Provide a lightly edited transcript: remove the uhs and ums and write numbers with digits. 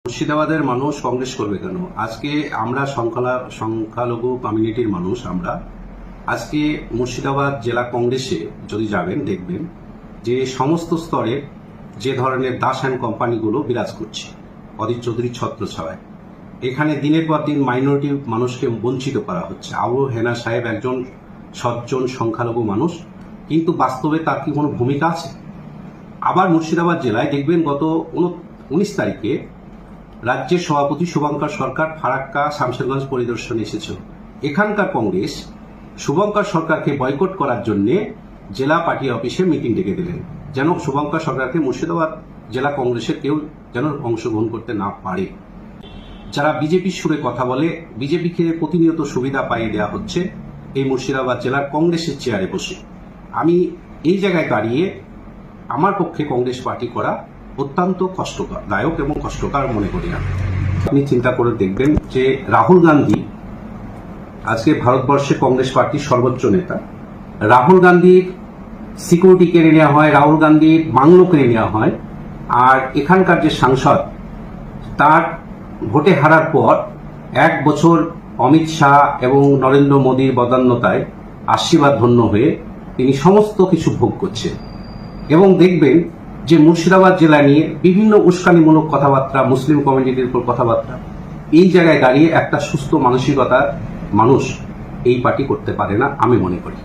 মুর্শিদাবাদের মানুষ কংগ্রেস করবে কেন? আজকে আমরা সংখ্যালঘু কমিউনিটির মানুষ। আমরা আজকে মুর্শিদাবাদ জেলা কংগ্রেসে যদি যাবেন দেখবেন যে সমস্ত স্তরে যে ধরনের দাস অ্যান্ড কোম্পানিগুলো বিরাজ করছে অধীর চৌধুরীর ছত্রছায়ায়। এখানে দিনের পর দিন মাইনরিটি মানুষকে বঞ্চিত করা হচ্ছে। আবু হেনা সাহেব একজন সজ্জন সংখ্যালঘু মানুষ, কিন্তু বাস্তবে তার কি কোনো ভূমিকা আছে? আবার মুর্শিদাবাদ জেলায় দেখবেন গত 19 তারিখে রাজ্যের সভাপতি শুভঙ্কর সরকার ফারাক্কা শামশেরগঞ্জ পরিদর্শনে এসেছিল। এখানকার কংগ্রেস শুভঙ্কর সরকারকে বয়কট করার জন্য জেলা পার্টি অফিসে মিটিং ডেকে দিলেন, যেন শুভঙ্কর সরকারকে মুর্শিদাবাদ জেলা কংগ্রেসের কেউ যেন অংশগ্রহণ করতে না পারে। যারা বিজেপির সুরে কথা বলে, বিজেপিকে প্রতিনিয়ত সুবিধা পাইয়ে দেওয়া হচ্ছে এই মুর্শিদাবাদ জেলার কংগ্রেসের চেয়ারে বসে। আমি এই জায়গায় দাঁড়িয়ে আমার পক্ষে কংগ্রেস পার্টি করা অত্যন্ত কষ্টদায়ক এবং কষ্টকর মনে করি না। আপনি চিন্তা করে দেখবেন যে রাহুল গান্ধী আজকে ভারতবর্ষে কংগ্রেস পার্টির সর্বোচ্চ নেতা। রাহুল গান্ধীর সিকিউরিটি কেড়ে নেওয়া হয়, রাহুল গান্ধীর বাংলো কেড়ে নেওয়া হয়, আর এখানকার যে সাংসদ তার ভোটে হারার পর 1 বছর অমিত শাহ এবং নরেন্দ্র মোদীর বদান্যতায় আশীর্বাদ ধন্য হয়ে তিনি সমস্ত কিছু ভোগ করছেন। এবং দেখবেন যে মুর্শিদাবাদ জেলা নিয়ে বিভিন্ন উস্কানিমূলক কথাবার্তা, মুসলিম কমিউনিটির উপর কথাবার্তা, এই জায়গায় দাঁড়িয়ে একটা সুস্থ মানসিকতার মানুষ এই পার্টি করতে পারে না আমি মনে করি।